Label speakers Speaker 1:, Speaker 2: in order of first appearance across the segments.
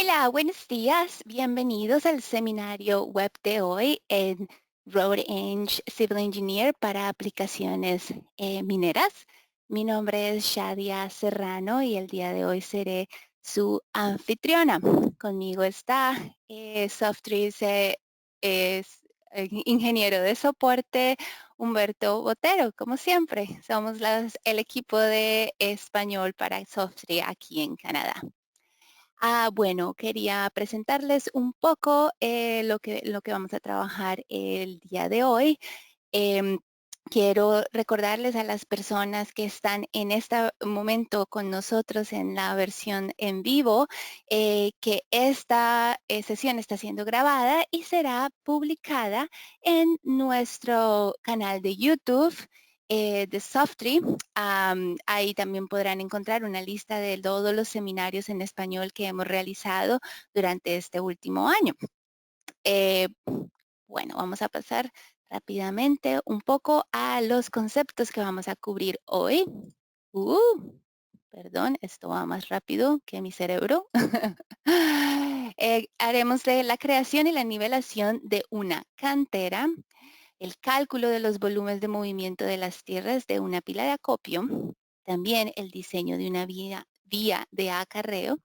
Speaker 1: Hola, buenos días. Bienvenidos al seminario web de hoy en Road Eng Civil Engineer para aplicaciones mineras. Mi nombre es Shadia Serrano y el día de hoy seré su anfitriona. Conmigo está Softree, es ingeniero de soporte Humberto Botero. Como siempre, somos el equipo de español para Softree aquí en Canadá. Bueno, quería presentarles un poco lo que vamos a trabajar el día de hoy. Em, Quiero recordarles a las personas que están en este momento con nosotros en la versión en vivo que esta sesión está siendo grabada y será publicada en nuestro canal de YouTube de Softree. Ahí también podrán encontrar una lista de todos los seminarios en español que hemos realizado durante este último año. Eh, bueno, vamos a pasar rápidamente un poco a los conceptos que vamos a cubrir hoy. Uh, Perdón, esto va más rápido que mi cerebro. Haremos de la creación y la nivelación de una cantera, el cálculo de los volúmenes de movimiento de las tierras de una pila de acopio, también el diseño de una vía de acarreo,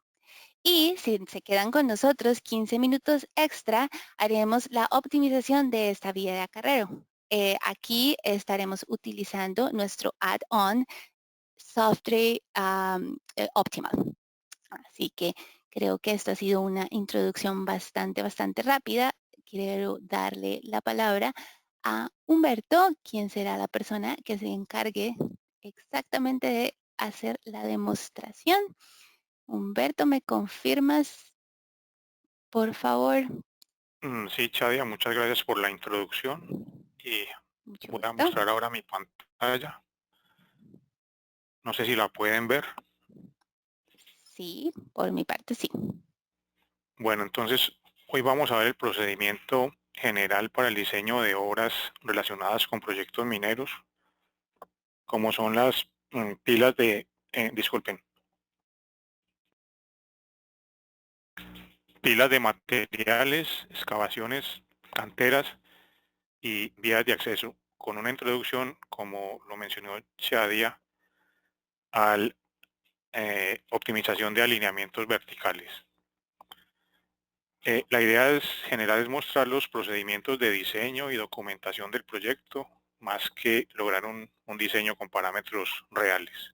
Speaker 1: y si se quedan con nosotros 15 minutos extra, haremos la optimización de esta vía de acarreo. Aquí estaremos utilizando nuestro add-on Software Optimal. Así que creo que esto ha sido una introducción bastante rápida. Quiero darle la palabra a Humberto, quien será la persona que se encargue exactamente de hacer la demostración. Humberto, ¿me confirmas, por favor?
Speaker 2: Sí, Chadia, muchas gracias por la introducción y
Speaker 1: Mucho
Speaker 2: voy a
Speaker 1: gusto.
Speaker 2: mostrar ahora mi pantalla. No sé si la pueden ver.
Speaker 1: Sí, por mi parte, sí.
Speaker 2: Bueno, entonces hoy vamos a ver el procedimiento general para el diseño de obras relacionadas con proyectos mineros, como son las pilas disculpen, pilas de materiales, excavaciones, canteras y vías de acceso, con una introducción, como lo mencionó Chadia, al optimización de alineamientos verticales. La idea general es mostrar los procedimientos de diseño y documentación del proyecto, más que lograr un diseño con parámetros reales.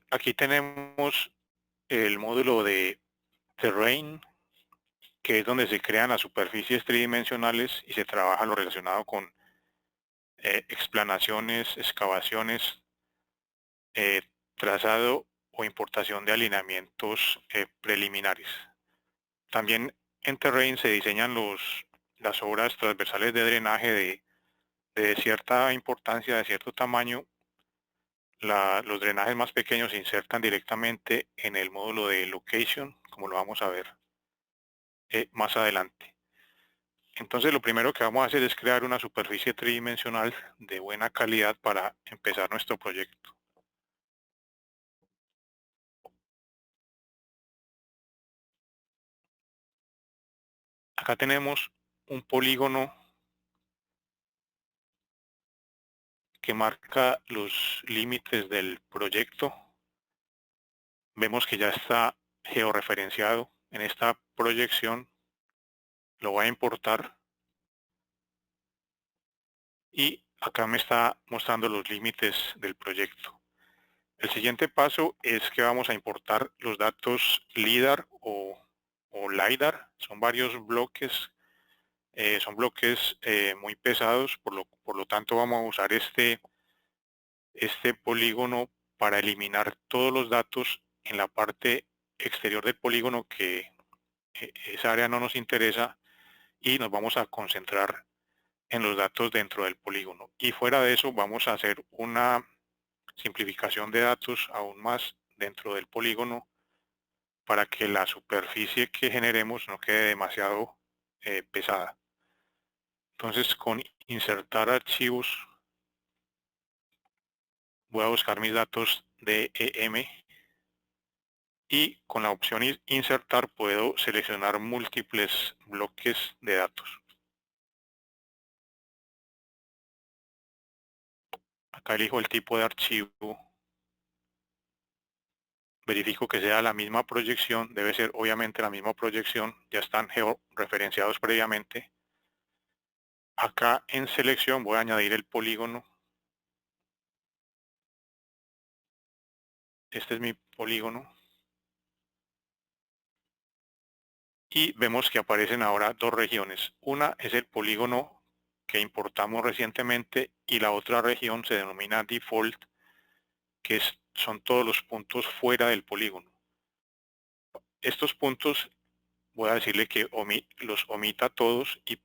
Speaker 2: Aquí tenemos el módulo de Terrain, que es donde se crean las superficies tridimensionales y se trabaja lo relacionado con explanaciones, excavaciones, eh, trazado o importación de alineamientos preliminares. También en Terrain se diseñan las obras transversales de drenaje de cierta importancia, de cierto tamaño. Los drenajes más pequeños se insertan directamente en el módulo de Location, como lo vamos a ver más adelante. Entonces lo primero que vamos a hacer es crear una superficie tridimensional de buena calidad para empezar nuestro proyecto. Acá tenemos un polígono que marca los límites del proyecto. Vemos que ya está georreferenciado. En esta proyección lo voy a importar y acá me está mostrando los límites del proyecto. El siguiente paso es que vamos a importar los datos LIDAR o LiDAR. Son varios bloques, son bloques muy pesados, por lo tanto vamos a usar este polígono para eliminar todos los datos en la parte exterior del polígono, que esa área no nos interesa, y nos vamos a concentrar en los datos dentro del polígono. Y fuera de eso vamos a hacer una simplificación de datos aún más dentro del polígono para que la superficie que generemos no quede demasiado pesada. Entonces, con insertar archivos voy a buscar mis datos de EM y con la opción insertar puedo seleccionar múltiples bloques de datos. Acá elijo el tipo de archivo, verifico que sea la misma proyección, debe ser obviamente la misma proyección, ya están georreferenciados previamente. Acá en selección voy a añadir el polígono. Este es mi polígono. Y vemos que aparecen ahora dos regiones. Una es el polígono que importamos recientemente y la otra región se denomina default, que son todos los puntos fuera del polígono. Estos puntos voy a decirle que los omita todos y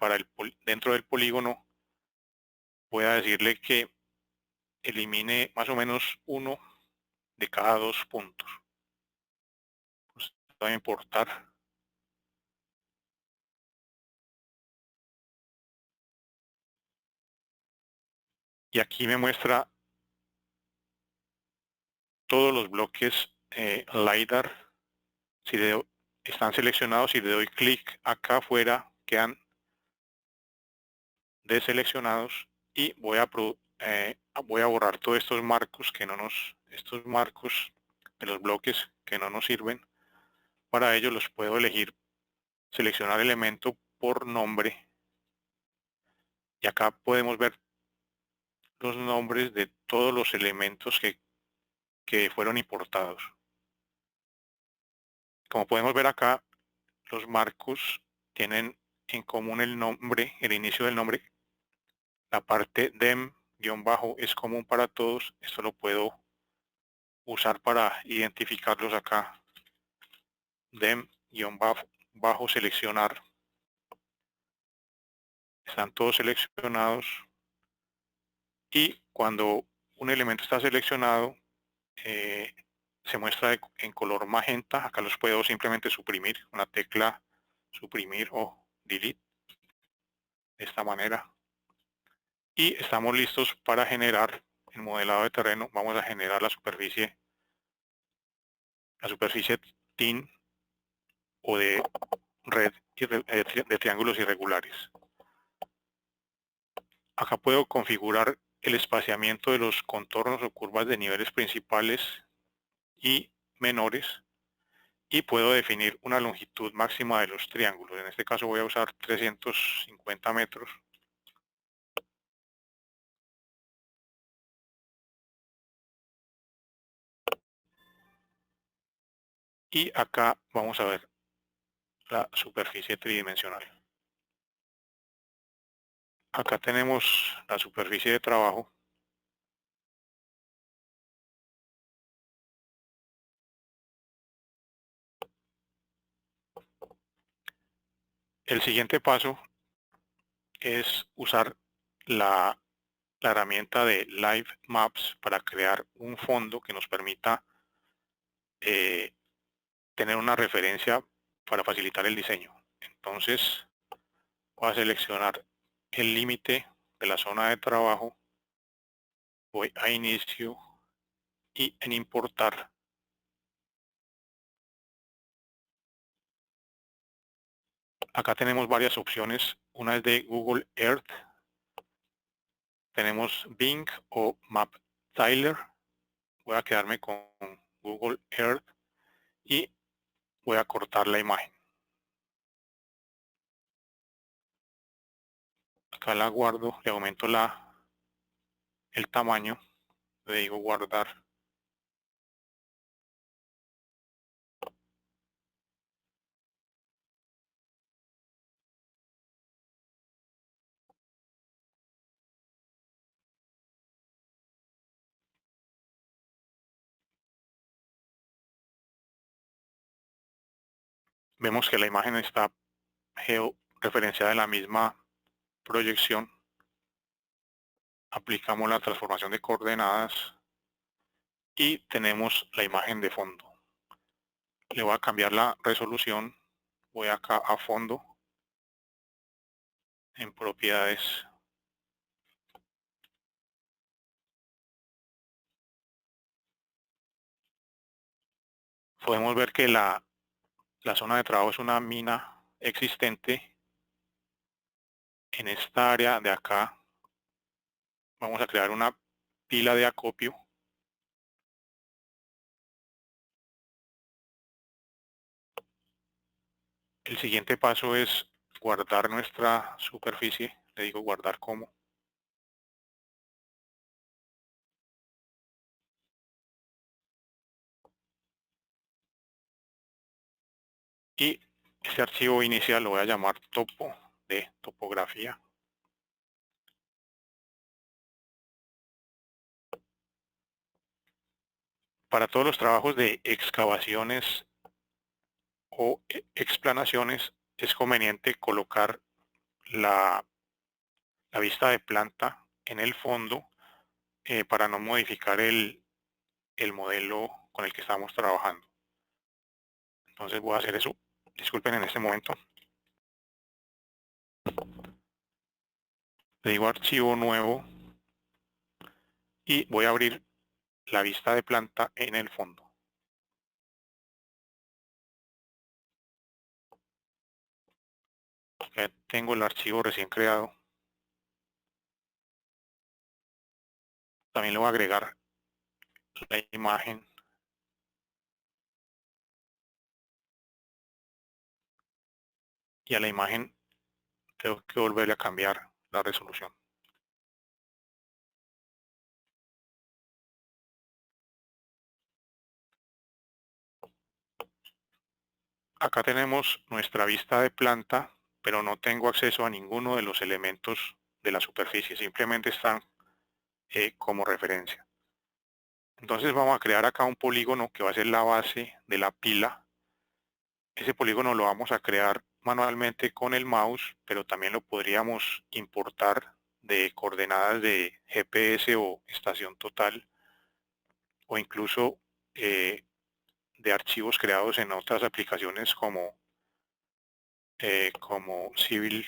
Speaker 2: dentro del polígono voy a decirle que elimine más o menos uno de cada dos puntos. Pues, voy a importar. Y aquí me muestra todos los bloques LiDAR. Si están seleccionados, si le doy clic acá afuera, quedan deseleccionados y voy a borrar todos estos marcos estos marcos de los bloques que no nos sirven. Para ello los puedo elegir, seleccionar elemento por nombre y acá podemos ver los nombres de todos los elementos que fueron importados. Como podemos ver acá, los marcos tienen en común el nombre, el inicio del nombre. La parte dem- es común para todos. Esto lo puedo usar para identificarlos acá. Dem-seleccionar. Están todos seleccionados. Y cuando un elemento está seleccionado, se muestra en color magenta. Acá los puedo simplemente suprimir con la tecla suprimir o delete. De esta manera. Y estamos listos para generar el modelado de terreno. Vamos a generar la superficie TIN o de red de triángulos irregulares. Acá puedo configurar el espaciamiento de los contornos o curvas de niveles principales y menores y puedo definir una longitud máxima de los triángulos. En este caso voy a usar 350 metros. Y acá vamos a ver la superficie tridimensional. Acá tenemos la superficie de trabajo. El siguiente paso es usar la herramienta de Live Maps para crear un fondo que nos permita tener una referencia para facilitar el diseño. Entonces voy a seleccionar el límite de la zona de trabajo, voy a inicio y en importar acá tenemos varias opciones. Una es de Google Earth, tenemos Bing o MapTiler. Voy a quedarme con Google Earth y voy a cortar la imagen. Acá la guardo, le aumento el tamaño, le digo guardar. Vemos que la imagen está georreferenciada en la misma proyección. Aplicamos la transformación de coordenadas y tenemos la imagen de fondo. Le voy a cambiar la resolución. Voy acá a fondo, en propiedades. podemos ver que la zona de trabajo es una mina existente. En esta área de acá vamos a crear una pila de acopio. El siguiente paso es guardar nuestra superficie. Le digo guardar como. Y este archivo inicial lo voy a llamar topo de topografía. Para todos los trabajos de excavaciones o explanaciones es conveniente colocar la vista de planta en el fondo para no modificar el modelo con el que estamos trabajando. Entonces voy a hacer eso. Disculpen en este momento. Le digo archivo nuevo y voy a abrir la vista de planta en el fondo. Ya tengo el archivo recién creado. También le voy a agregar la imagen. Y a la imagen tengo que volverle a cambiar la resolución. Acá tenemos nuestra vista de planta, pero no tengo acceso a ninguno de los elementos de la superficie, simplemente están como referencia. Entonces vamos a crear acá un polígono que va a ser la base de la pila. Ese polígono lo vamos a crear manualmente con el mouse, pero también lo podríamos importar de coordenadas de GPS o estación total, o incluso de archivos creados en otras aplicaciones como Civil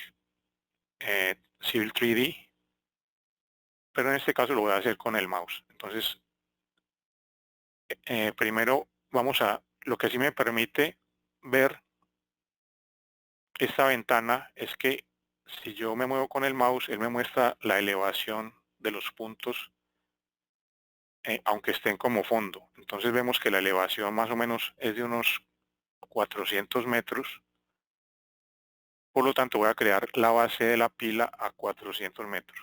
Speaker 2: 3D, pero en este caso lo voy a hacer con el mouse. Entonces, primero lo que sí me permite ver esta ventana es que si yo me muevo con el mouse, él me muestra la elevación de los puntos, aunque estén como fondo. Entonces vemos que la elevación más o menos es de unos 400 metros. Por lo tanto, voy a crear la base de la pila a 400 metros.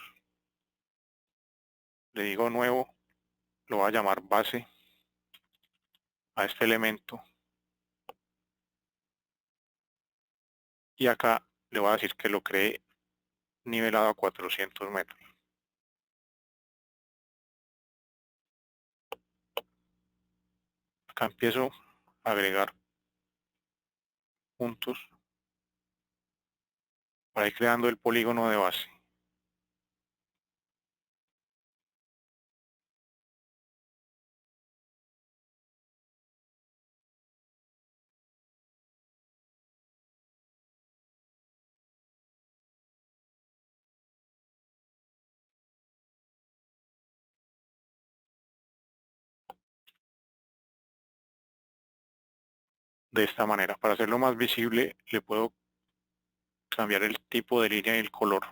Speaker 2: Le digo nuevo, lo voy a llamar base a este elemento. Y acá le voy a decir que lo cree nivelado a 400 metros. Acá empiezo a agregar puntos para ir creando el polígono de base. De esta manera, para hacerlo más visible, le puedo cambiar el tipo de línea y el color.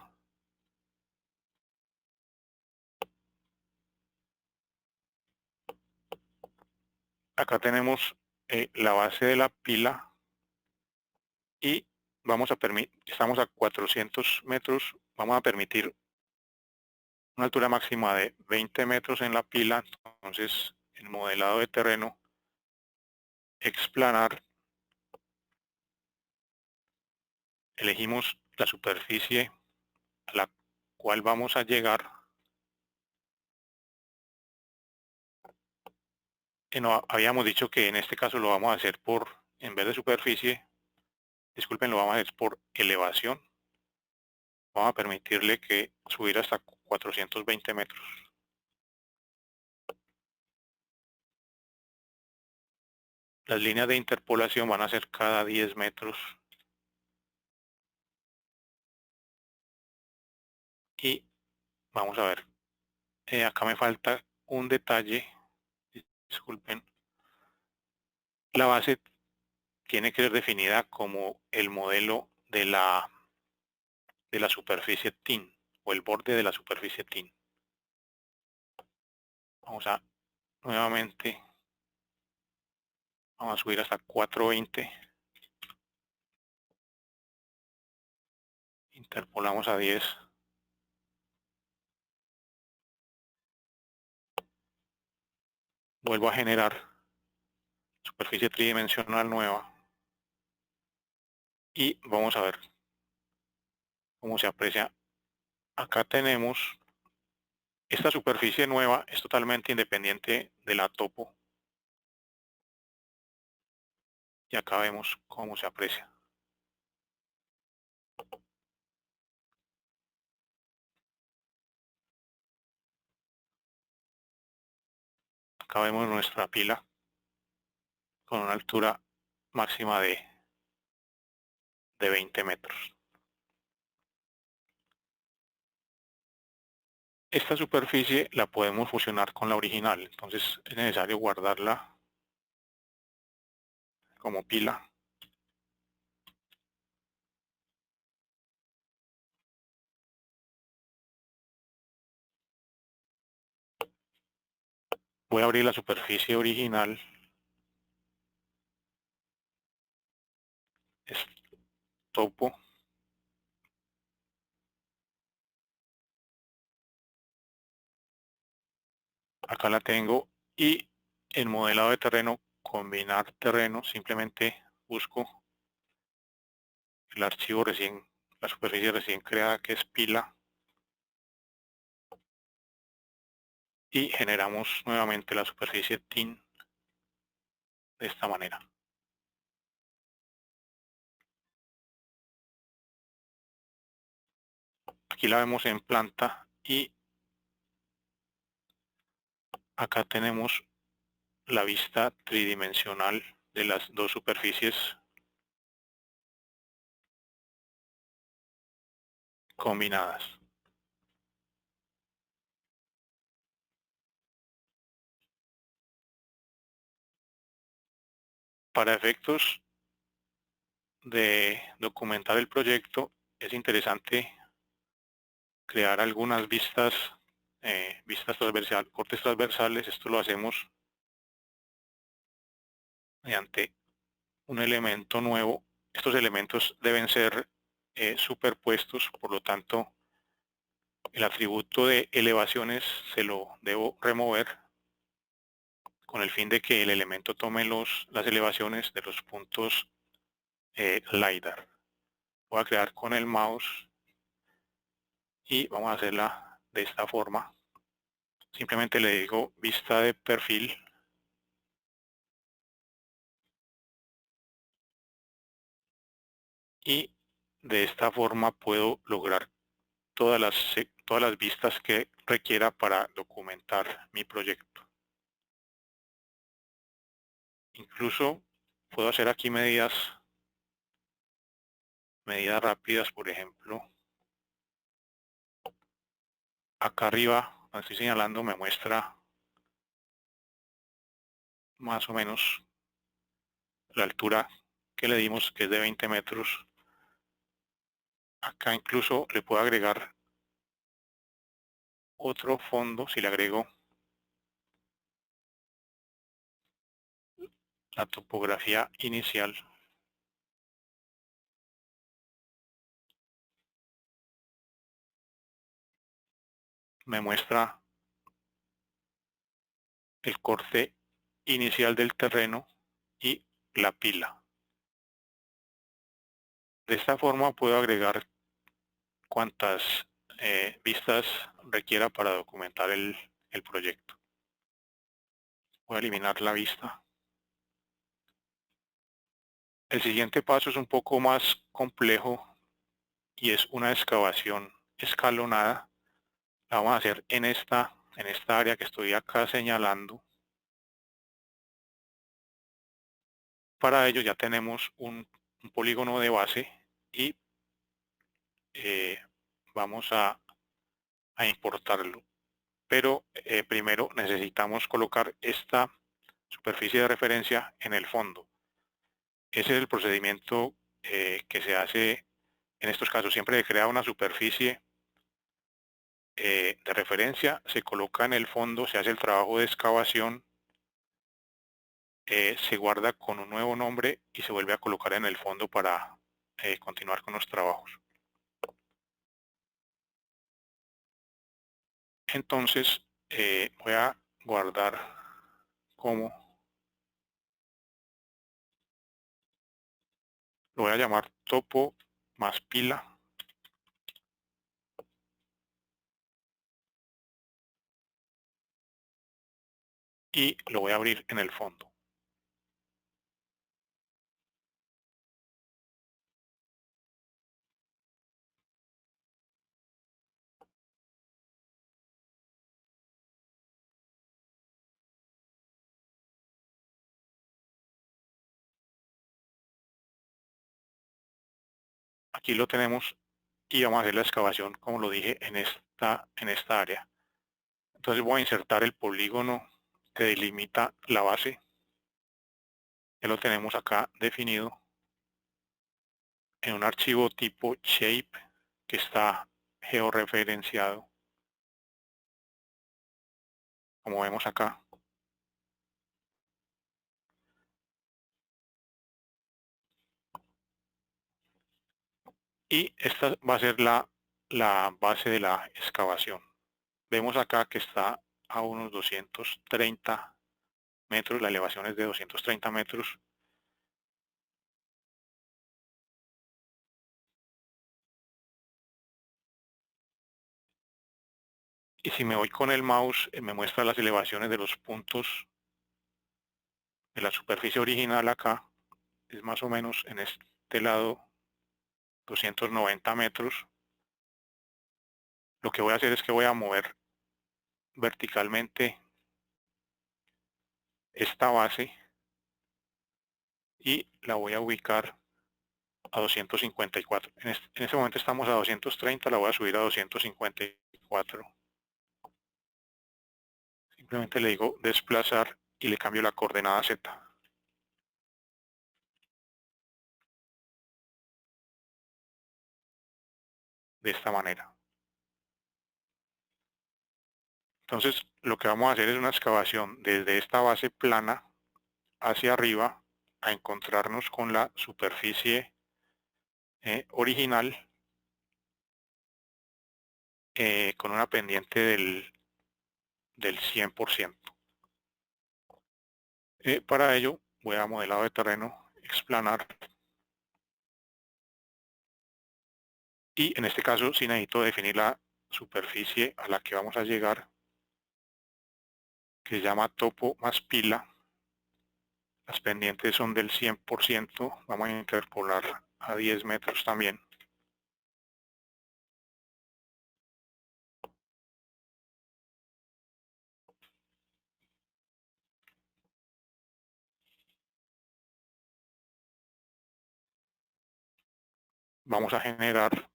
Speaker 2: Acá tenemos la base de la pila y estamos a 400 metros, vamos a permitir una altura máxima de 20 metros en la pila. Entonces, el modelado de terreno, explanar, elegimos la superficie a la cual vamos a llegar. No, habíamos dicho que en este caso lo vamos a hacer en vez de superficie, disculpen, lo vamos a hacer por elevación. Vamos a permitirle que subir hasta 420 metros. Las líneas de interpolación van a ser cada 10 metros. Y vamos a ver, acá me falta un detalle, disculpen. La base tiene que ser definida como el modelo de la superficie TIN o el borde de la superficie TIN. Vamos a nuevamente, vamos a subir hasta 420. Interpolamos a 10. Vuelvo a generar superficie tridimensional nueva. Y vamos a ver cómo se aprecia. Acá tenemos esta superficie nueva, es totalmente independiente de la topo. Y acá vemos cómo se aprecia. Acá vemos nuestra pila con una altura máxima de 20 metros. Esta superficie la podemos fusionar con la original, entonces es necesario guardarla como pila. Voy a abrir la superficie original. Es topo. Acá la tengo y en modelado de terreno, combinar terreno, simplemente busco el archivo recién, la superficie recién creada que es pila y generamos nuevamente la superficie TIN de esta manera. Aquí la vemos en planta y acá tenemos la vista tridimensional de las dos superficies combinadas. Para efectos de documentar el proyecto es interesante crear algunas vistas, cortes transversales. Esto lo hacemos mediante un elemento nuevo. Estos elementos deben ser superpuestos, por lo tanto el atributo de elevaciones se lo debo remover con el fin de que el elemento tome las elevaciones de los puntos LiDAR. Voy a crear con el mouse y vamos a hacerla de esta forma. Simplemente le digo vista de perfil y de esta forma puedo lograr todas las vistas que requiera para documentar mi proyecto. Incluso puedo hacer aquí medidas rápidas, por ejemplo. Acá arriba, donde estoy señalando, me muestra más o menos la altura que le dimos, que es de 20 metros. Acá incluso le puedo agregar otro fondo. Si le agrego la topografía inicial, me muestra el corte inicial del terreno y la pila. De esta forma puedo agregar cuantas vistas requiera para documentar el proyecto. Voy a eliminar la vista. El siguiente paso es un poco más complejo y es una excavación escalonada. La vamos a hacer en esta área que estoy acá señalando. Para ello ya tenemos un polígono de base y vamos a importarlo. Pero primero necesitamos colocar esta superficie de referencia en el fondo. Ese es el procedimiento que se hace en estos casos. Siempre que crea una superficie de referencia, se coloca en el fondo, se hace el trabajo de excavación, se guarda con un nuevo nombre y se vuelve a colocar en el fondo para continuar con los trabajos. Entonces voy a guardar como, lo voy a llamar topo más pila, y lo voy a abrir en el fondo. Aquí lo tenemos y vamos a hacer la excavación, como lo dije, en esta área. Entonces voy a insertar el polígono que delimita la base. Ya lo tenemos acá definido en un archivo tipo shape que está georreferenciado, como vemos acá. Y esta va a ser la base de la excavación. Vemos acá que está a unos 230 metros, la elevación es de 230 metros. Y si me voy con el mouse, me muestra las elevaciones de los puntos de la superficie original acá. Es más o menos en este lado 290 metros. Lo que voy a hacer es que voy a mover verticalmente esta base y la voy a ubicar a 254. En este momento estamos a 230, la voy a subir a 254. Simplemente le digo desplazar y le cambio la coordenada Z. De esta manera. Entonces, lo que vamos a hacer es una excavación desde esta base plana hacia arriba a encontrarnos con la superficie original con una pendiente del 100%. Para ello voy a modelado de terreno, explanar, y en este caso sí necesito definir la superficie a la que vamos a llegar, que se llama topo más pila. Las pendientes son del 100%, vamos a interpolar a 10 metros también. Vamos a generar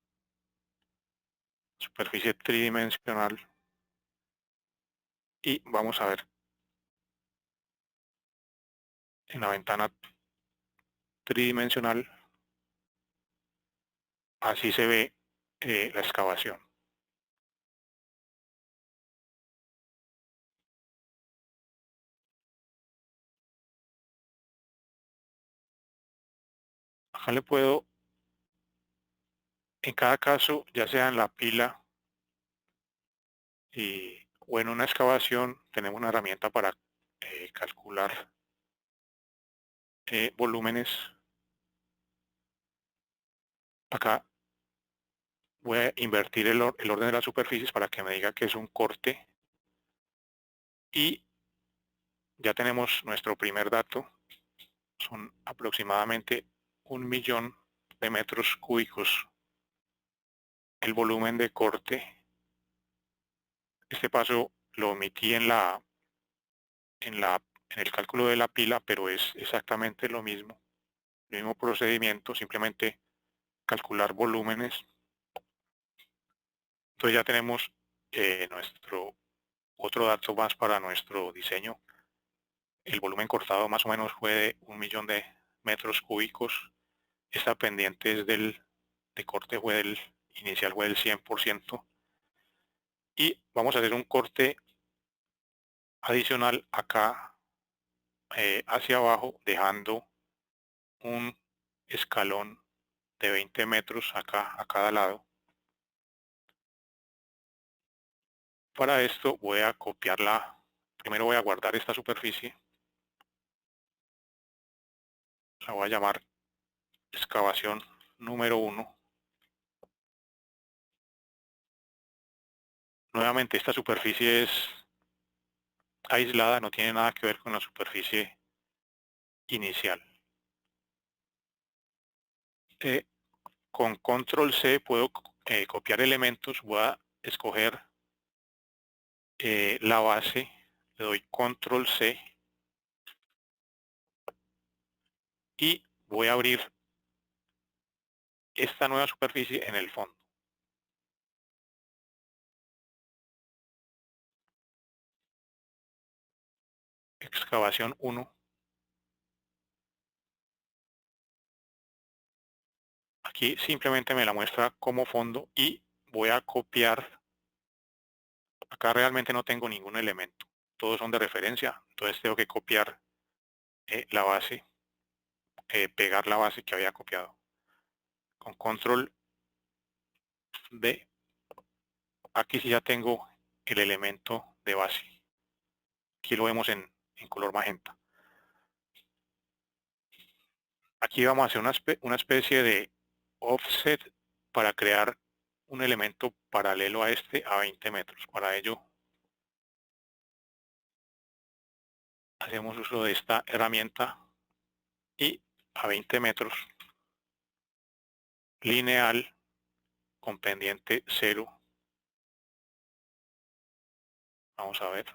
Speaker 2: superficie tridimensional y vamos a ver en la ventana tridimensional, así se ve la excavación. Acá le puedo, en cada caso, ya sea en la pila o en una excavación, tenemos una herramienta para calcular volúmenes. Acá voy a invertir el orden de las superficies para que me diga que es un corte. Y ya tenemos nuestro primer dato. Son aproximadamente 1.000.000 de metros cúbicos el volumen de corte. Este paso lo omití en el cálculo de la pila, pero es exactamente lo mismo. El mismo procedimiento, simplemente calcular volúmenes. Entonces ya tenemos nuestro otro dato más para nuestro diseño el volumen cortado más o menos fue de 1.000.000 de metros cúbicos. Esta pendiente es de corte fue del inicial fue del 100%. Y vamos a hacer un corte adicional acá hacia abajo, dejando un escalón de 20 metros acá a cada lado. Para esto voy a copiarla. Primero voy a guardar esta superficie. La voy a llamar excavación número 1. Nuevamente esta superficie es aislada, no tiene nada que ver con la superficie inicial. Con control C puedo copiar elementos. Voy a escoger la base, le doy control C y voy a abrir esta nueva superficie en el fondo. Excavación 1. Aquí simplemente me la muestra como fondo y voy a copiar. Acá realmente no tengo ningún elemento, todos son de referencia, entonces tengo que copiar la base, pegar la base que había copiado. Con control D, aquí sí ya tengo el elemento de base. Aquí lo vemos en color magenta. Aquí vamos a hacer una especie de offset para crear un elemento paralelo a este a 20 metros. Para ello hacemos uso de esta herramienta y a 20 metros lineal con pendiente 0. Vamos a ver.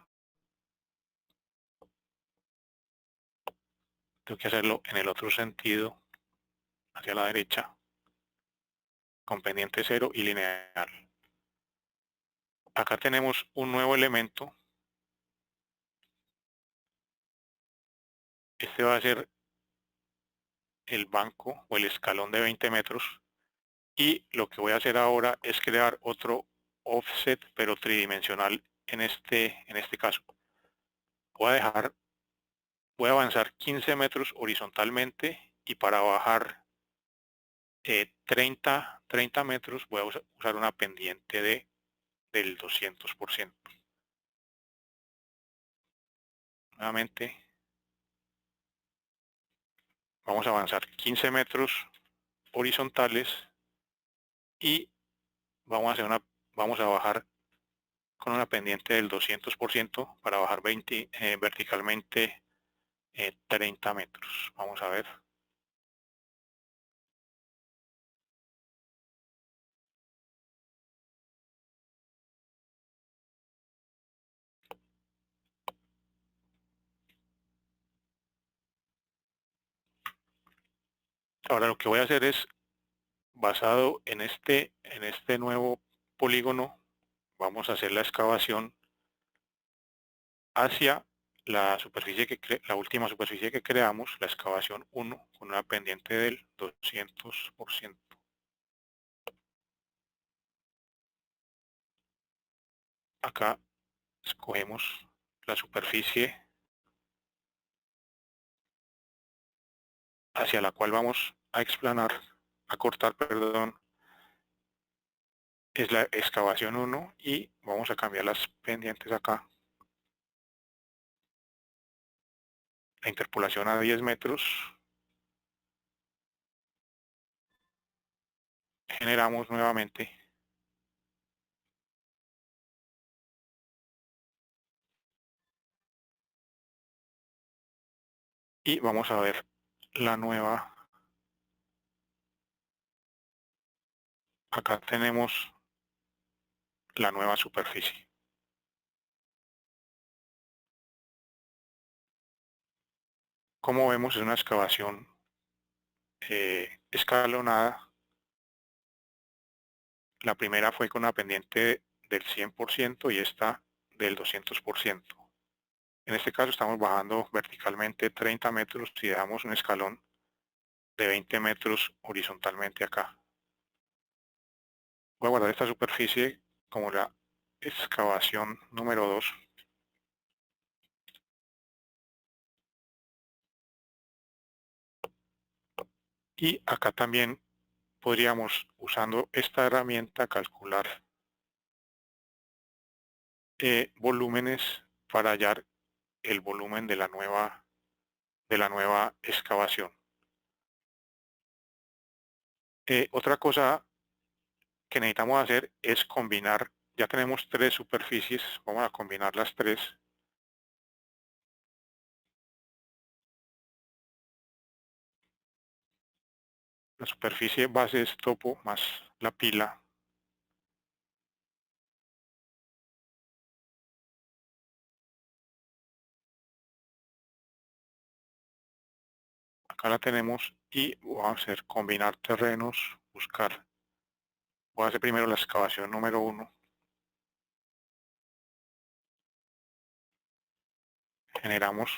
Speaker 2: Tengo que hacerlo en el otro sentido, hacia la derecha, con pendiente 0 y lineal. Acá tenemos un nuevo elemento. Este va a ser el banco o el escalón de 20 metros. Y lo que voy a hacer ahora es crear otro offset, pero tridimensional en este caso. Voy a avanzar 15 metros horizontalmente y para bajar 30 metros voy a usar una pendiente del 200%. Nuevamente vamos a avanzar 15 metros horizontales y vamos a bajar con una pendiente del 200% para bajar verticalmente 30 metros. Vamos a ver. Ahora lo que voy a hacer es, basado en este nuevo polígono, vamos a hacer la excavación hacia la última superficie que creamos, la excavación 1, con una pendiente del 200%. Acá escogemos la superficie hacia la cual vamos a cortar, perdón, es la excavación 1 y vamos a cambiar las pendientes acá. La interpolación a 10 metros. Generamos nuevamente. Y vamos a ver la nueva. Acá tenemos la nueva superficie. Como vemos, es una excavación escalonada. La primera fue con una pendiente del 100% y esta del 200%. En este caso estamos bajando verticalmente 30 metros y dejamos un escalón de 20 metros horizontalmente acá. Voy a guardar esta superficie como la excavación número 2. Y acá también podríamos, usando esta herramienta, calcular volúmenes para hallar el volumen de la nueva excavación. Otra cosa que necesitamos hacer es combinar, ya tenemos 3 superficies, vamos a combinar las 3. La superficie base es topo más la pila. Acá la tenemos y vamos a hacer combinar terrenos, buscar. Voy a hacer primero la excavación número 1. Generamos.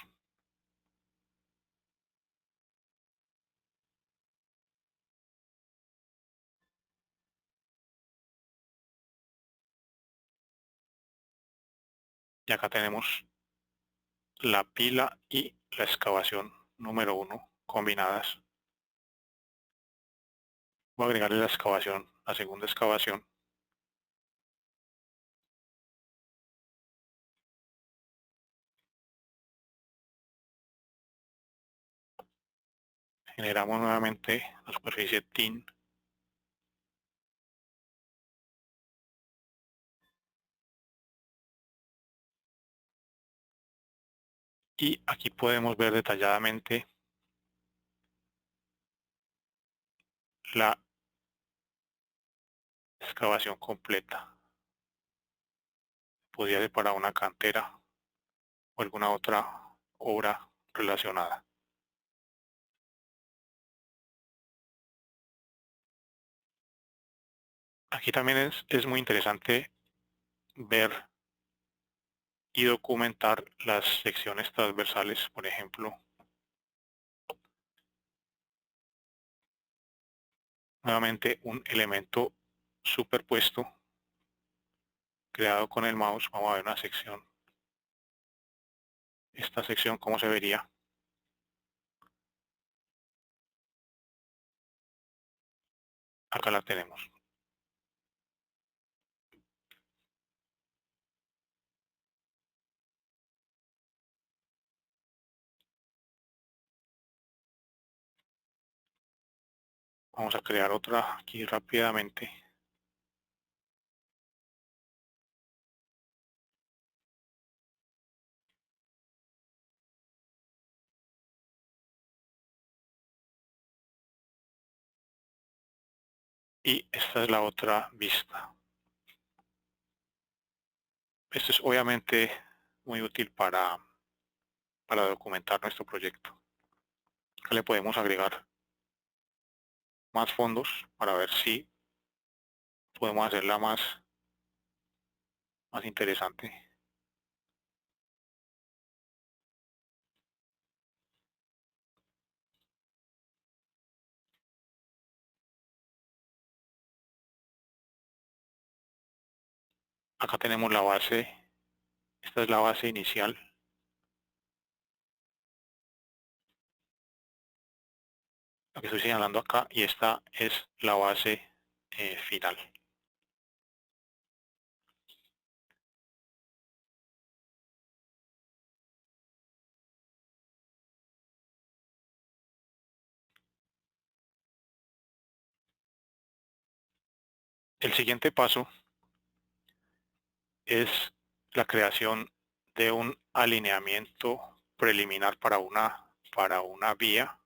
Speaker 2: Y acá tenemos la pila y la excavación número 1 combinadas. Voy a agregarle la excavación, la segunda excavación. Generamos nuevamente la superficie TIN. Y aquí podemos ver detalladamente la excavación completa. Podría ser para una cantera o alguna otra obra relacionada. Aquí también es muy interesante ver y documentar las secciones transversales, por ejemplo. Nuevamente un elemento superpuesto creado con el mouse. Vamos a ver una sección. Esta sección, ¿cómo se vería? Acá la tenemos. Vamos a crear otra aquí rápidamente. Y esta es la otra vista. Esto es obviamente muy útil para documentar nuestro proyecto. Acá le podemos agregar más fondos para ver si podemos hacerla más interesante. Acá tenemos la base. Esta es la base inicial. La que estoy señalando acá, y esta es la base final. El siguiente paso es la creación de un alineamiento preliminar para una vía.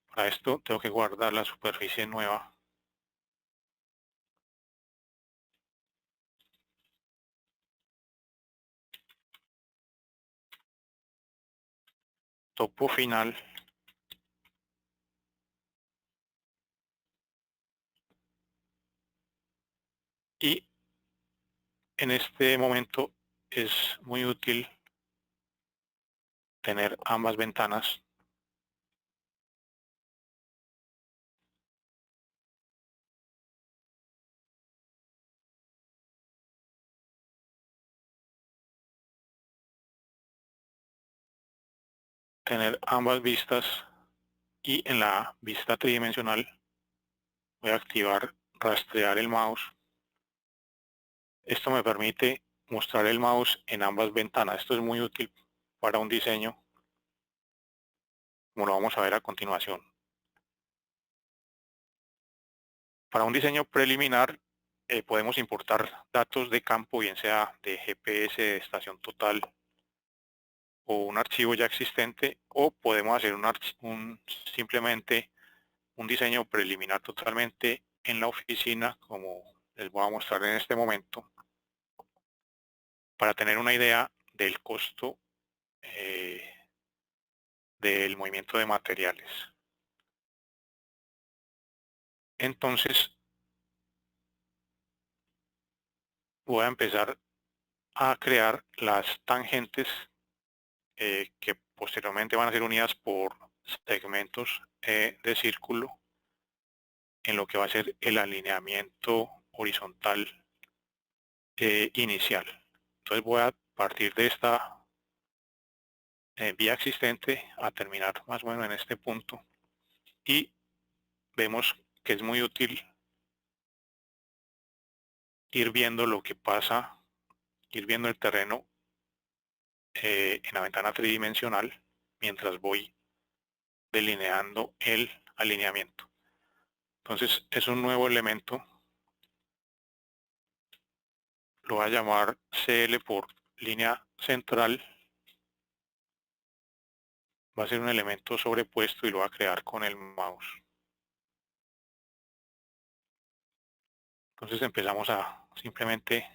Speaker 2: Para esto tengo que guardar la superficie nueva. Topo final. Y en este momento es muy útil tener ambas ventanas vistas, y en la vista tridimensional voy a activar rastrear el mouse. Esto me permite mostrar el mouse en ambas ventanas. Esto es muy útil para un diseño, como lo vamos a ver a continuación. Para un diseño preliminar podemos importar datos de campo, bien sea de GPS, de estación total o un archivo ya existente, o podemos hacer simplemente un diseño preliminar totalmente en la oficina, como les voy a mostrar en este momento, para tener una idea del costo del movimiento de materiales. Entonces voy a empezar a crear las tangentes que posteriormente van a ser unidas por segmentos de círculo en lo que va a ser el alineamiento horizontal inicial. Entonces voy a partir de esta vía existente a terminar más o menos en este punto, y vemos que es muy útil ir viendo lo que pasa, ir viendo el terreno en la ventana tridimensional mientras voy delineando el alineamiento. Entonces es un nuevo elemento, lo voy a llamar CL por línea central. Va a ser un elemento sobrepuesto y lo voy a crear con el mouse. Entonces empezamos a simplemente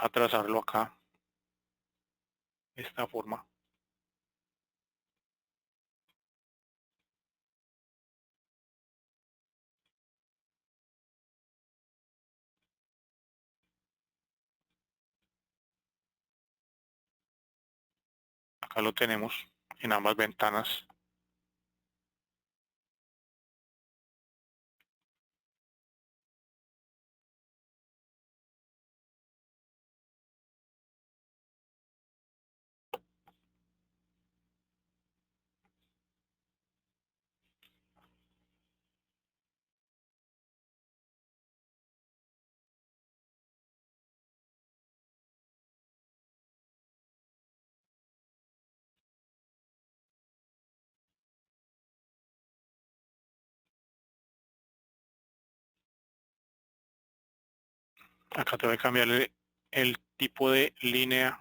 Speaker 2: a trazarlo acá de esta forma. Acá lo tenemos en ambas ventanas. Acá te voy a cambiarle el tipo de línea.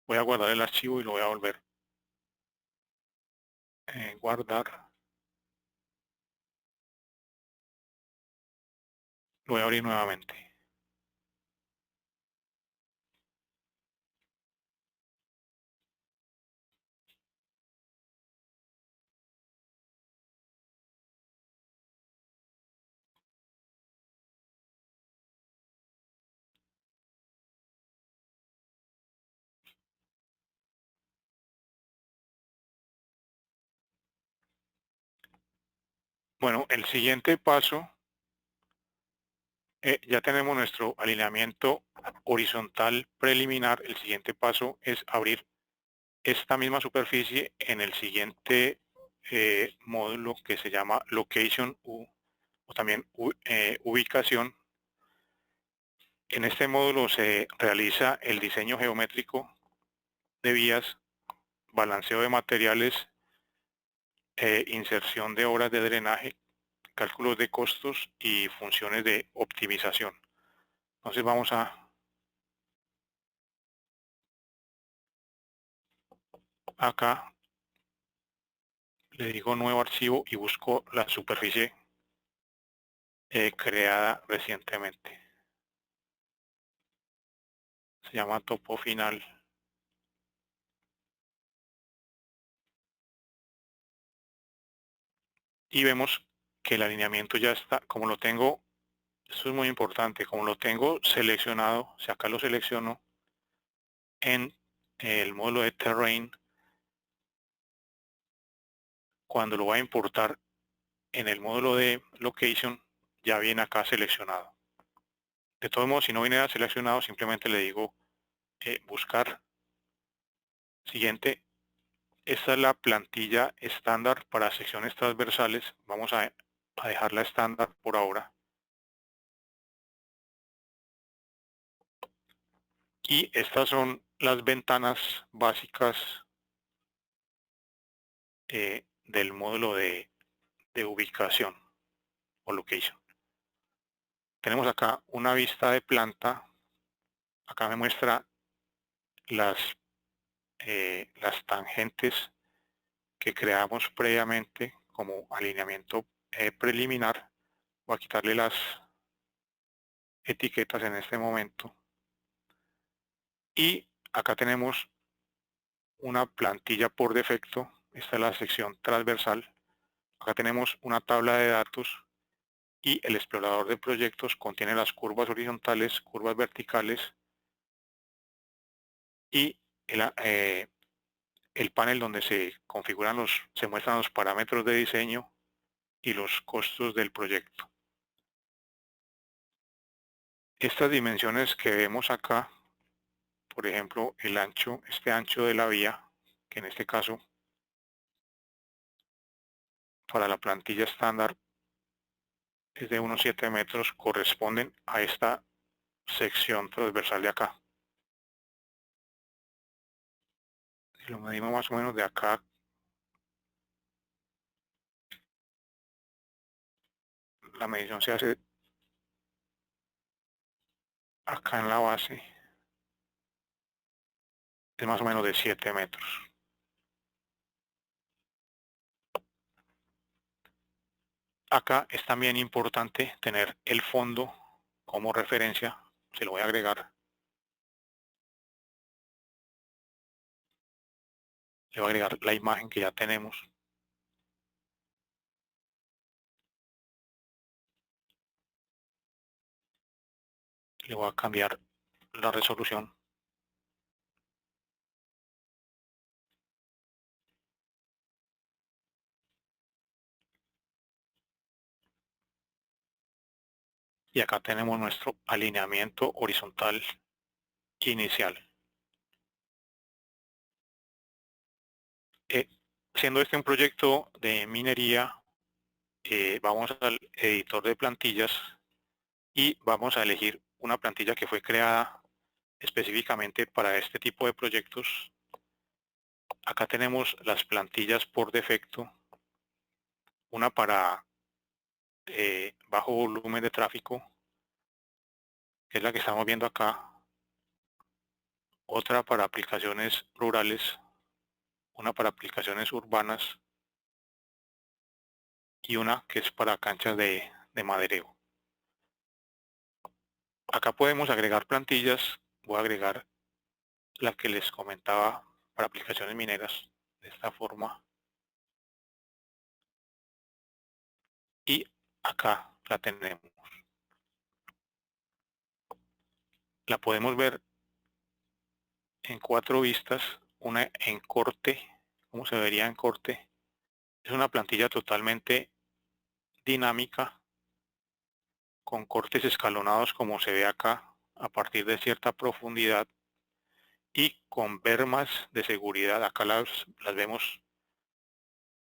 Speaker 2: Voy a guardar el archivo y lo voy a volver a guardar. Lo voy a abrir nuevamente. Bueno, el siguiente paso, ya tenemos nuestro alineamiento horizontal preliminar. El siguiente paso es abrir esta misma superficie en el siguiente módulo que se llama Location o también ubicación. En este módulo se realiza el diseño geométrico de vías, balanceo de materiales, inserción de obras de drenaje, cálculos de costos y funciones de optimización. Entonces vamos a acá le digo nuevo archivo y busco la superficie creada recientemente. Se llama topo final. Y vemos que el alineamiento ya está, como lo tengo, esto es muy importante, como lo tengo seleccionado, si acá lo selecciono en el módulo de terrain, cuando lo voy a importar en el módulo de location, ya viene acá seleccionado. De todos modos, si no viene seleccionado, simplemente le digo buscar. Siguiente, esta es la plantilla estándar para secciones transversales. Vamos a dejarla estándar por ahora. Y estas son las ventanas básicas del módulo de ubicación o location. Tenemos acá una vista de planta. Acá me muestra las tangentes que creamos previamente como alineamiento preliminar. Voy a quitarle las etiquetas en este momento. Y acá tenemos una plantilla por defecto. Esta es la sección transversal. Acá tenemos una tabla de datos y el explorador de proyectos contiene las curvas horizontales, curvas verticales y el panel donde se configuran se muestran los parámetros de diseño y los costos del proyecto. Estas dimensiones que vemos acá, por ejemplo, el ancho, este ancho de la vía, que en este caso para la plantilla estándar es de unos 7 metros, corresponden a esta sección transversal de acá. Si lo medimos más o menos de acá, la medición se hace acá en la base, es más o menos de 7 metros. Acá es también importante tener el fondo como referencia, se lo voy a agregar. Le voy a agregar la imagen que ya tenemos. Le voy a cambiar la resolución. Y acá tenemos nuestro alineamiento horizontal inicial. Siendo este un proyecto de minería, vamos al editor de plantillas y vamos a elegir una plantilla que fue creada específicamente para este tipo de proyectos. Acá tenemos las plantillas por defecto, una para bajo volumen de tráfico, que es la que estamos viendo acá, otra para aplicaciones rurales, una para aplicaciones urbanas y una que es para canchas de madereo. Acá podemos agregar plantillas. Voy a agregar la que les comentaba para aplicaciones mineras de esta forma. Y acá la tenemos. La podemos ver en 4 vistas, una en corte, como se vería en corte. Es una plantilla totalmente dinámica, con cortes escalonados como se ve acá, a partir de cierta profundidad y con bermas de seguridad. Acá las vemos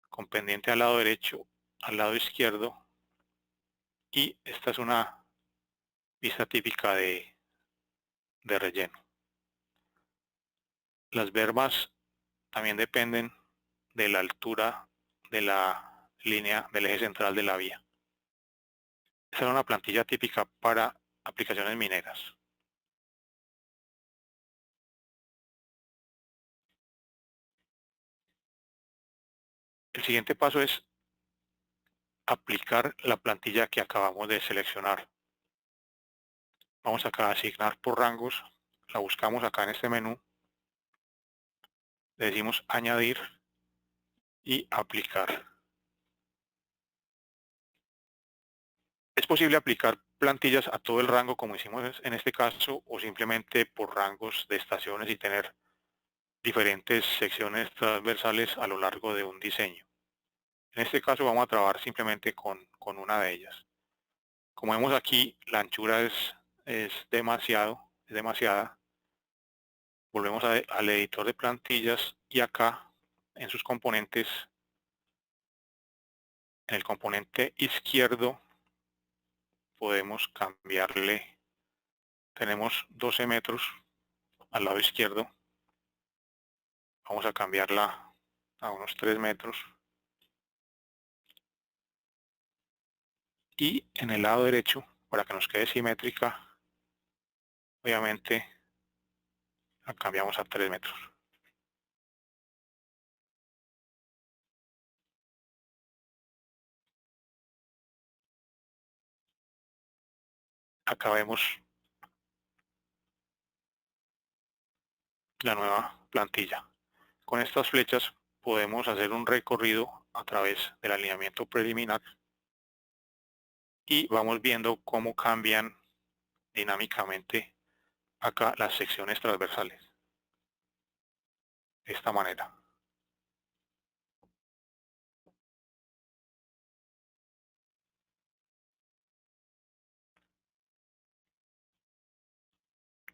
Speaker 2: con pendiente al lado derecho, al lado izquierdo, y esta es una vista típica de relleno. Las bermas también dependen de la altura de la línea del eje central de la vía. Esta es una plantilla típica para aplicaciones mineras. El siguiente paso es aplicar la plantilla que acabamos de seleccionar. Vamos acá a asignar por rangos, la buscamos acá en este menú, le decimos añadir y aplicar. Es posible aplicar plantillas a todo el rango como hicimos en este caso o simplemente por rangos de estaciones y tener diferentes secciones transversales a lo largo de un diseño. En este caso vamos a trabajar simplemente con una de ellas. Como vemos aquí, la anchura es demasiada. Volvemos al editor de plantillas y acá en sus componentes, en el componente izquierdo podemos cambiarle, tenemos 12 metros al lado izquierdo, vamos a cambiarla a unos 3 metros y en el lado derecho, para que nos quede simétrica, obviamente la cambiamos a 3 metros. Acá vemos la nueva plantilla. Con estas flechas podemos hacer un recorrido a través del alineamiento preliminar y vamos viendo cómo cambian dinámicamente acá las secciones transversales. De esta manera.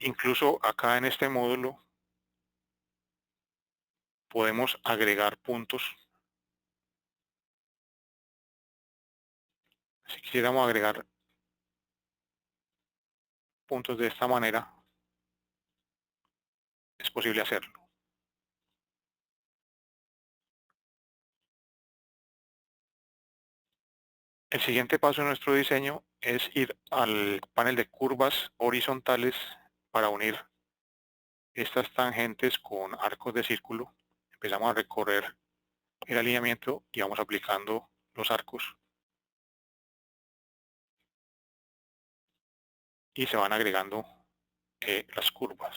Speaker 2: Incluso acá en este módulo podemos agregar puntos. Si quisiéramos agregar puntos de esta manera, es posible hacerlo. El siguiente paso en nuestro diseño es ir al panel de curvas horizontales para unir estas tangentes con arcos de círculo. Empezamos a recorrer el alineamiento y vamos aplicando los arcos y se van agregando las curvas.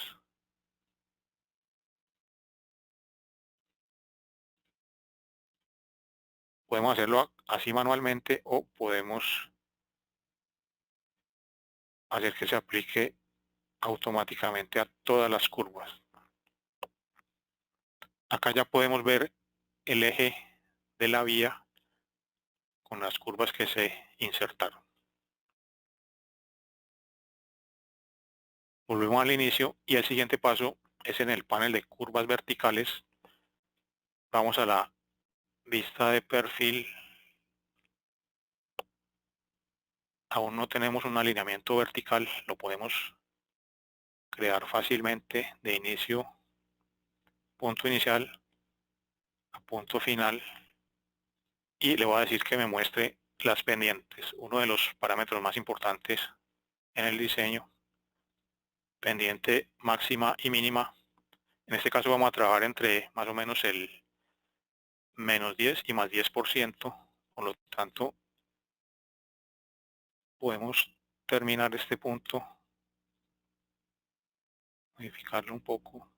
Speaker 2: Podemos hacerlo así manualmente o podemos hacer que se aplique automáticamente a todas las curvas. Acá ya podemos ver el eje de la vía con las curvas que se insertaron. Volvemos al inicio y el siguiente paso es en el panel de curvas verticales. Vamos a la vista de perfil. Aún no tenemos un alineamiento vertical, lo podemos crear fácilmente de inicio, punto inicial a punto final y le voy a decir que me muestre las pendientes, uno de los parámetros más importantes en el diseño, pendiente máxima y mínima. En este caso vamos a trabajar entre más o menos el -10 y +10%, por lo tanto podemos terminar este punto, modificarlo un poco.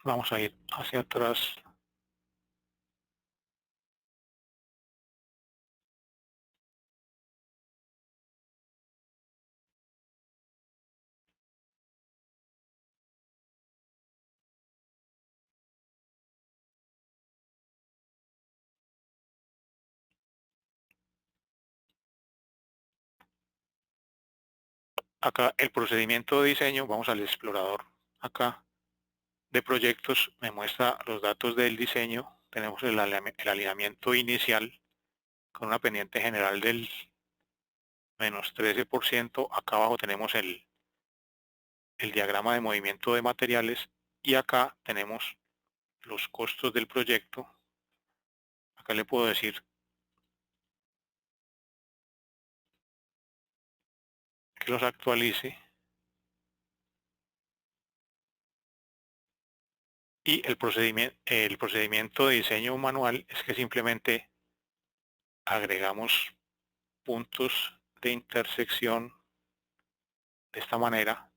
Speaker 2: Vamos a ir hacia atrás. Acá el procedimiento de diseño, vamos al explorador acá de proyectos, me muestra los datos del diseño. Tenemos el alineamiento inicial con una pendiente general del -13%. Acá abajo tenemos el diagrama de movimiento de materiales y acá tenemos los costos del proyecto. Acá le puedo decir que los actualice Y el procedimiento de diseño manual es que simplemente agregamos puntos de intersección de esta manera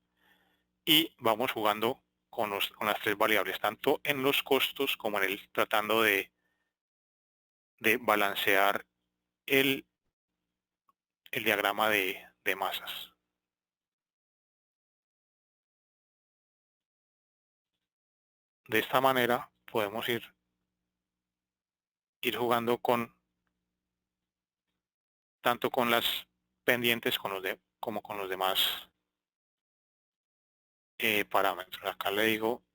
Speaker 2: y vamos jugando con las tres variables, tanto en los costos como en el tratando de balancear el, el diagrama de masas. De esta manera podemos ir jugando tanto con las pendientes como con los demás parámetros. Acá le digo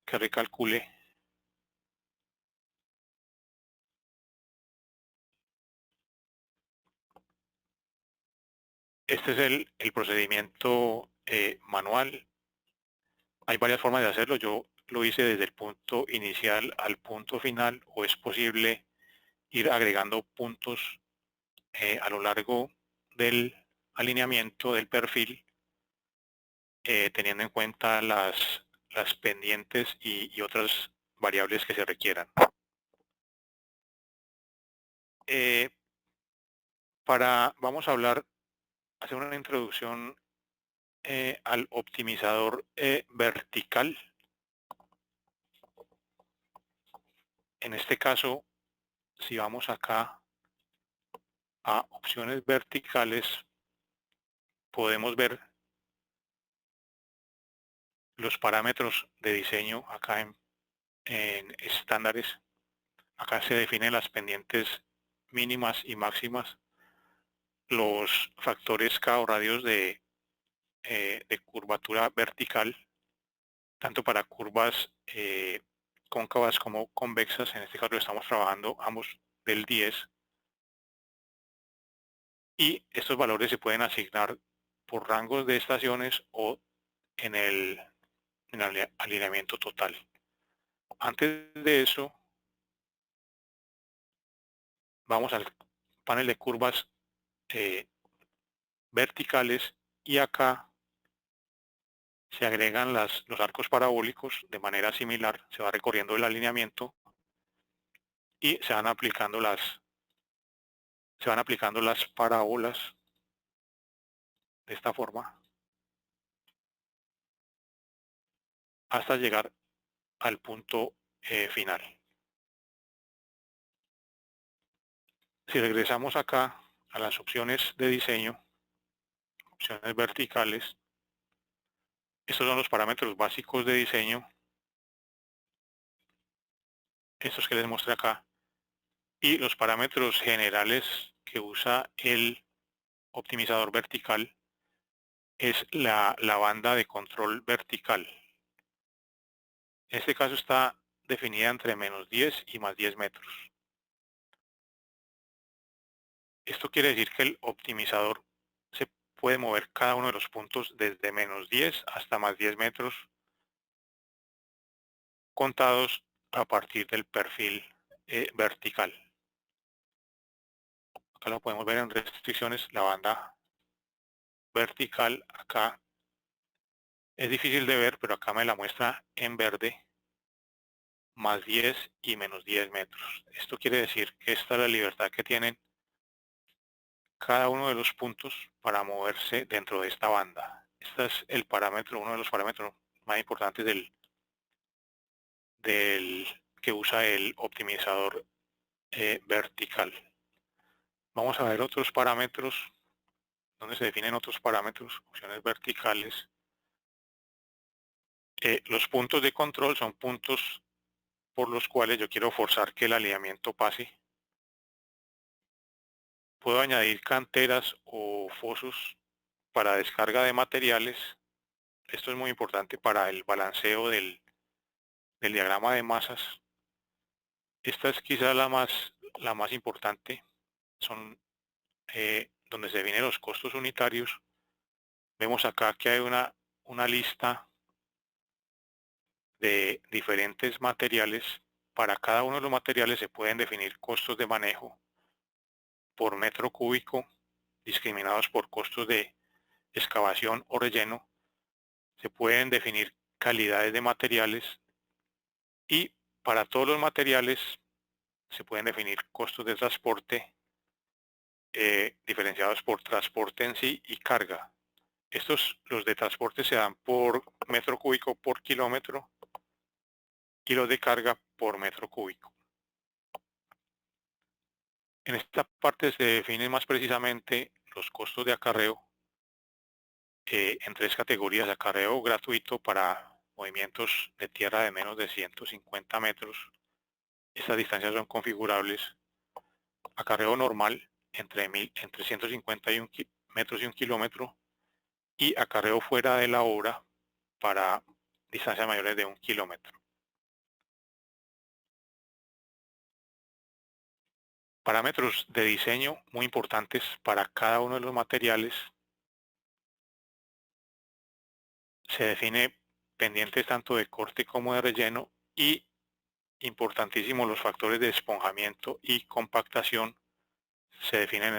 Speaker 2: que recalcule. Este es el procedimiento manual. Hay varias formas de hacerlo. Yo lo hice desde el punto inicial al punto final, o es posible ir agregando puntos a lo largo del alineamiento del perfil, teniendo en cuenta las pendientes y otras variables que se requieran. Eh, vamos a hacer una introducción al optimizador vertical. En este caso, si vamos acá a opciones verticales, podemos ver los parámetros de diseño acá en estándares. Acá se definen las pendientes mínimas y máximas, los factores K o radios de curvatura vertical, tanto para curvas cóncavas como convexas. En este caso estamos trabajando ambos del 10. Y estos valores se pueden asignar por rangos de estaciones o en el alineamiento total. Antes de eso, vamos al panel de curvas verticales, y acá se agregan los arcos parabólicos de manera similar. Se va recorriendo el alineamiento y se van aplicando las parábolas de esta forma hasta llegar al punto final. Si regresamos acá a las opciones de diseño, opciones verticales, estos son los parámetros básicos de diseño, estos que les mostré acá, y los parámetros generales que usa el optimizador vertical es la banda de control vertical. En este caso está definida entre -10 y +10 metros. Esto quiere decir que el optimizador se puede mover cada uno de los puntos desde -10 hasta +10 metros, contados a partir del perfil vertical. Acá lo podemos ver en restricciones, la banda vertical. Acá es difícil de ver, pero acá me la muestra en verde, +10 y -10 metros. Esto quiere decir que esta es la libertad que tienen cada uno de los puntos para moverse dentro de esta banda. Este es el parámetro, uno de los parámetros más importantes del que usa el optimizador vertical. Vamos a ver otros parámetros, donde se definen otros parámetros, opciones verticales. Los puntos de control son puntos por los cuales yo quiero forzar que el alineamiento pase. Puedo añadir canteras o fosos para descarga de materiales. Esto es muy importante para el balanceo del diagrama de masas. Esta es quizá la más importante. Son donde se definen los costos unitarios. Vemos acá que hay una lista de diferentes materiales. Para cada uno de los materiales se pueden definir costos de manejo por metro cúbico, discriminados por costos de excavación o relleno. Se pueden definir calidades de materiales Y para todos los materiales se pueden definir costos de transporte diferenciados por transporte en sí y carga. Los de transporte se dan por metro cúbico por kilómetro y los de carga por metro cúbico. En esta parte se definen más precisamente los costos de acarreo en tres categorías: acarreo gratuito para movimientos de tierra de menos de 150 metros. Estas distancias son configurables. Acarreo normal entre 150 metros y 1 kilómetro, y acarreo fuera de la obra para distancias mayores de 1 kilómetro. Parámetros de diseño muy importantes para cada uno de los materiales. Se define pendientes tanto de corte como de relleno, y importantísimos los factores de esponjamiento y compactación se definen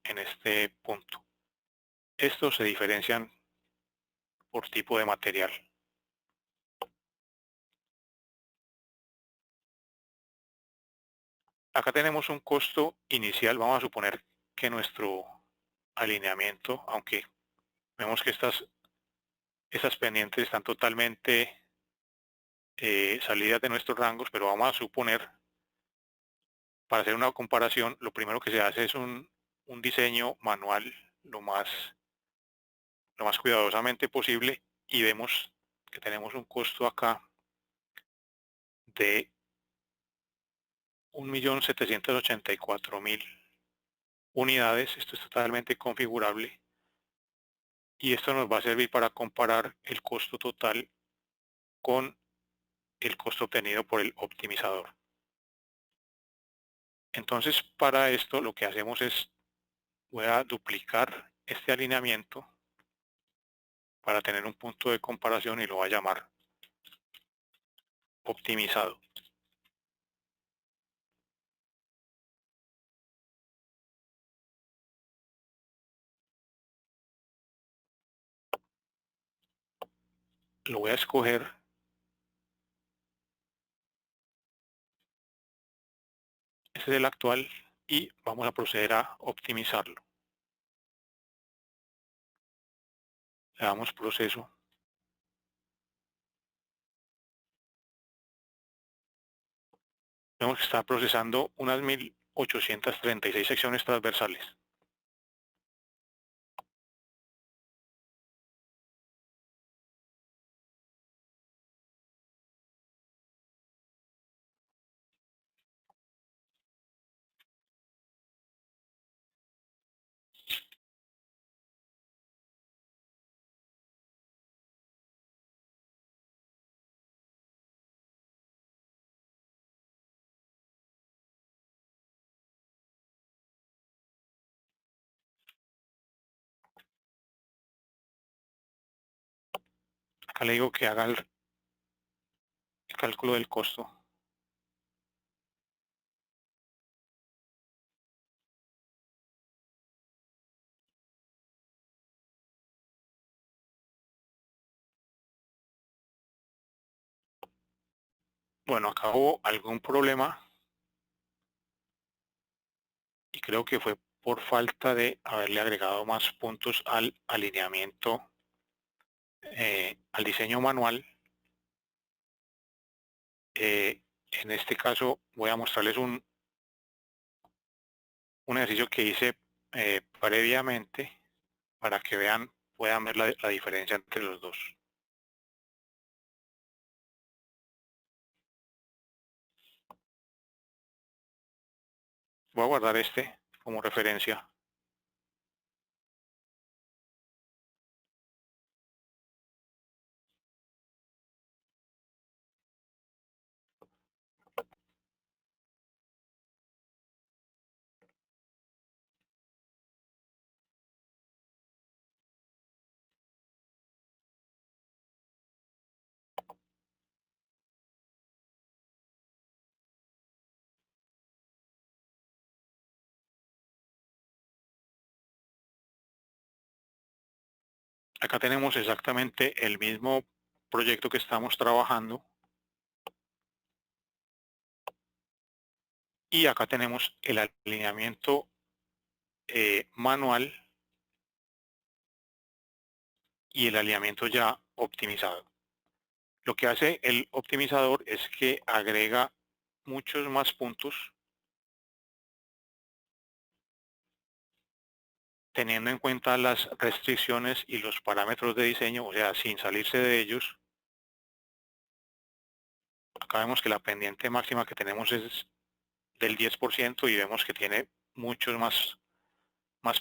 Speaker 2: en este punto. Estos se diferencian por tipo de material. Acá tenemos un costo inicial. Vamos a suponer que nuestro alineamiento, aunque vemos que estas pendientes están totalmente salidas de nuestros rangos, pero vamos a suponer, para hacer una comparación, lo primero que se hace es un diseño manual lo más cuidadosamente posible, y vemos que tenemos un costo acá de 1.784.000 unidades. Esto es totalmente configurable y esto nos va a servir para comparar el costo total con el costo obtenido por el optimizador. Entonces, para esto lo que hacemos es, voy a duplicar este alineamiento para tener un punto de comparación y lo voy a llamar optimizado. Lo voy a escoger. Este es el actual y vamos a proceder a optimizarlo. Le damos proceso. Vemos que está procesando unas 1.836 secciones transversales. Acá le digo que haga el cálculo del costo. Bueno, acá hubo algún problema y creo que fue por falta de haberle agregado más puntos al alineamiento, al diseño manual. En este caso voy a mostrarles un ejercicio que hice previamente para que puedan ver la diferencia entre los dos. Voy a guardar este como referencia. Acá tenemos exactamente el mismo proyecto que estamos trabajando. Y acá tenemos el alineamiento manual y el alineamiento ya optimizado. Lo que hace el optimizador es que agrega muchos más puntos teniendo en cuenta las restricciones y los parámetros de diseño, o sea, sin salirse de ellos. Acá vemos que la pendiente máxima que tenemos es del 10% y vemos que tiene muchos más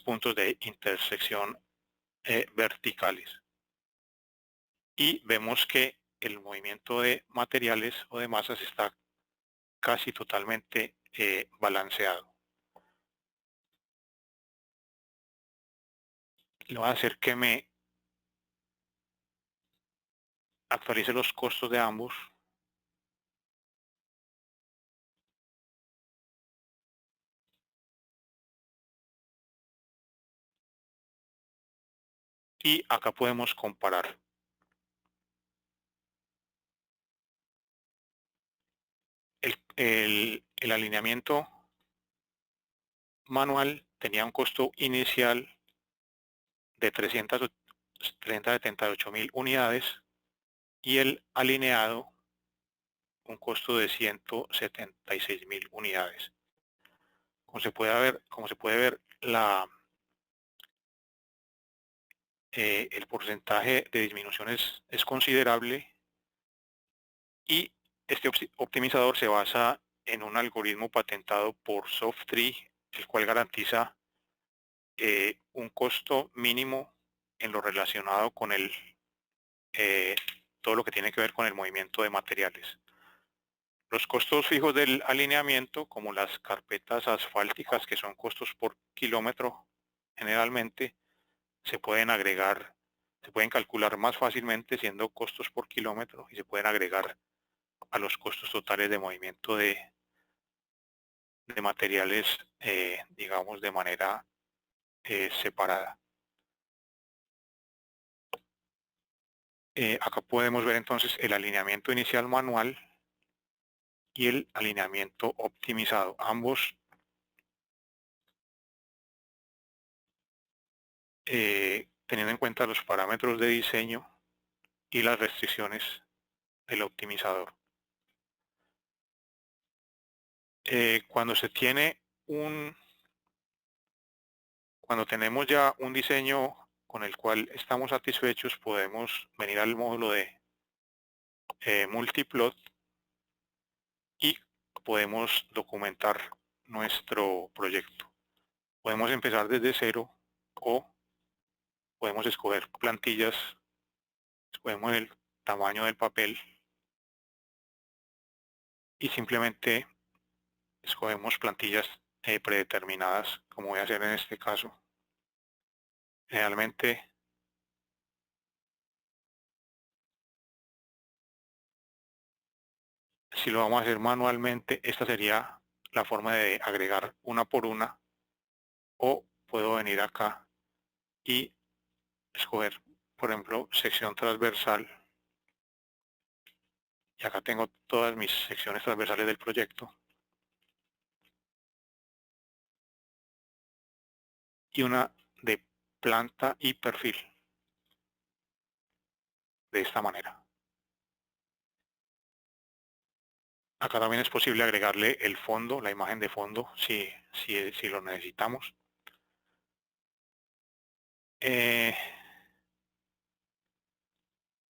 Speaker 2: puntos de intersección verticales. Y vemos que el movimiento de materiales o de masas está casi totalmente balanceado. Lo va a hacer que me actualice los costos de ambos. Y acá podemos comparar. El alineamiento manual tenía un costo inicial de 378.000 unidades y el alineado un costo de 176.000 unidades. Como se puede ver el porcentaje de disminución es considerable y este optimizador se basa en un algoritmo patentado por Softtree, el cual garantiza un costo mínimo en lo relacionado con todo lo que tiene que ver con el movimiento de materiales. Los costos fijos del alineamiento, como las carpetas asfálticas, que son costos por kilómetro generalmente, se pueden calcular más fácilmente siendo costos por kilómetro y se pueden agregar a los costos totales de movimiento de materiales, digamos, de manera separada. Acá podemos ver entonces el alineamiento inicial manual y el alineamiento optimizado. Ambos teniendo en cuenta los parámetros de diseño y las restricciones del optimizador. Cuando tenemos ya un diseño con el cual estamos satisfechos, podemos venir al módulo de multiplot y podemos documentar nuestro proyecto. Podemos empezar desde cero o podemos escoger plantillas, escogemos el tamaño del papel y simplemente escogemos plantillas predeterminadas, como voy a hacer en este caso. Generalmente si lo vamos a hacer manualmente, esta sería la forma de agregar una por una, o puedo venir acá y escoger, por ejemplo, sección transversal, y acá tengo todas mis secciones transversales del proyecto, y una de planta y perfil, de esta manera. Acá también es posible agregarle el fondo, la imagen de fondo, si lo necesitamos.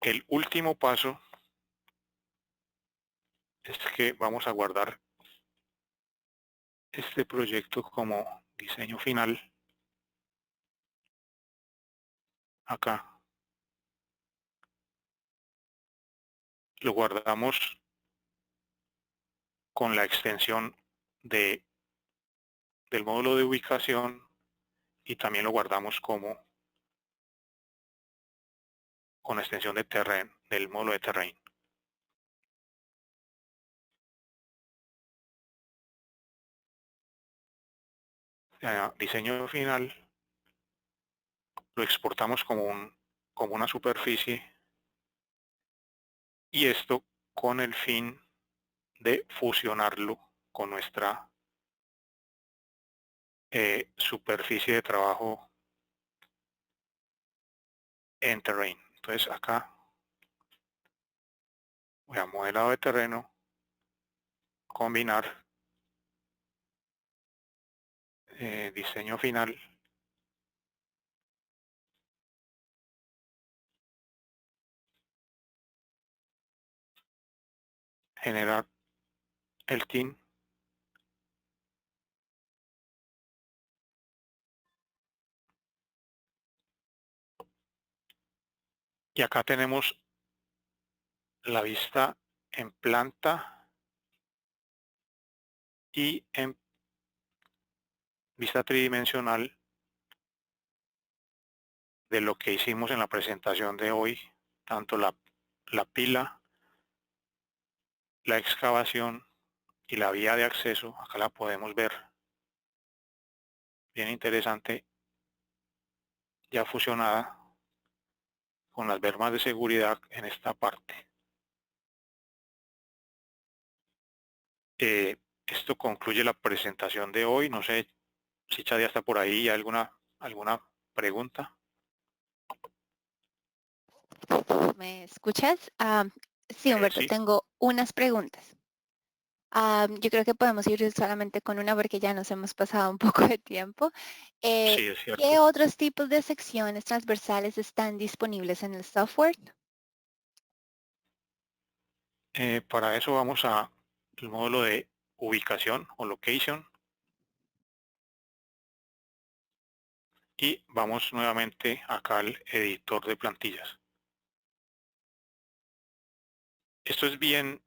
Speaker 2: El último paso es que vamos a guardar este proyecto como diseño final acá. Lo guardamos con la extensión del módulo de ubicación y también lo guardamos con la extensión de terrain, del módulo de terrain. Diseño final, lo exportamos como una superficie, y esto con el fin de fusionarlo con nuestra superficie de trabajo en terrain. Entonces acá voy a modelado de terreno, combinar, diseño final, generar el team, y acá tenemos la vista en planta y en vista tridimensional de lo que hicimos en la presentación de hoy, tanto la pila, la excavación y la vía de acceso. Acá la podemos ver, bien interesante, ya fusionada con las bermas de seguridad en esta parte. Esto concluye la presentación de hoy. No sé si Chadia está por ahí. ¿Alguna pregunta?
Speaker 1: ¿Me escuchas? Sí, Humberto,
Speaker 2: Sí.
Speaker 1: tengo unas preguntas. Yo creo que podemos ir solamente con una porque ya nos hemos pasado un poco de tiempo.
Speaker 2: Sí, es
Speaker 1: ¿Qué
Speaker 2: cierto.
Speaker 1: otros tipos de secciones transversales están disponibles en el software?
Speaker 2: Para eso vamos a el módulo de ubicación o location y vamos nuevamente acá al editor de plantillas. Esto es bien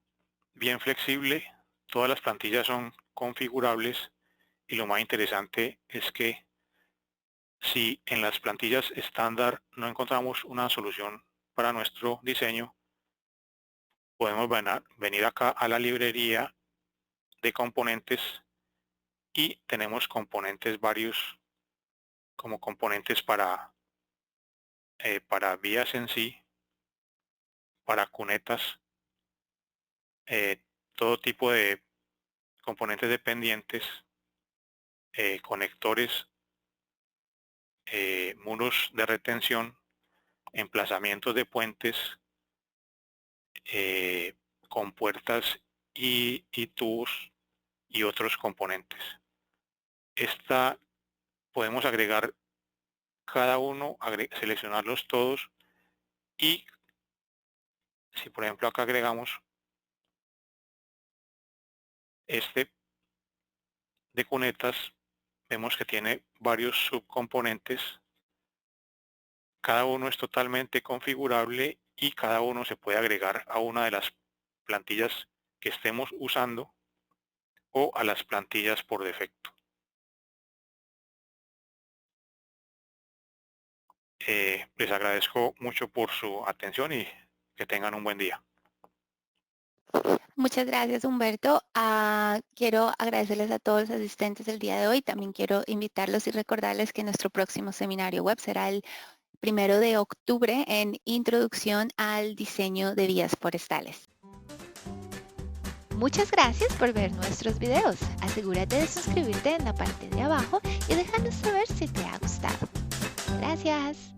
Speaker 2: flexible. Todas las plantillas son configurables y lo más interesante es que si en las plantillas estándar no encontramos una solución para nuestro diseño, podemos venir acá a la librería de componentes y tenemos componentes varios, como componentes para vías en sí, para cunetas, todo tipo de componentes dependientes, conectores, muros de retención, emplazamientos de puentes, compuertas y tubos y otros componentes. Podemos agregar cada uno, seleccionarlos todos, y si por ejemplo acá agregamos este de cunetas, vemos que tiene varios subcomponentes. Cada uno es totalmente configurable y cada uno se puede agregar a una de las plantillas que estemos usando o a las plantillas por defecto. Les agradezco mucho por su atención y que tengan un buen día.
Speaker 1: Muchas gracias, Humberto. Quiero agradecerles a todos los asistentes del día de hoy. También quiero invitarlos y recordarles que nuestro próximo seminario web será el 1 de octubre en Introducción al Diseño de Vías Forestales. Muchas gracias por ver nuestros videos. Asegúrate de suscribirte en la parte de abajo y déjanos saber si te ha gustado. Gracias.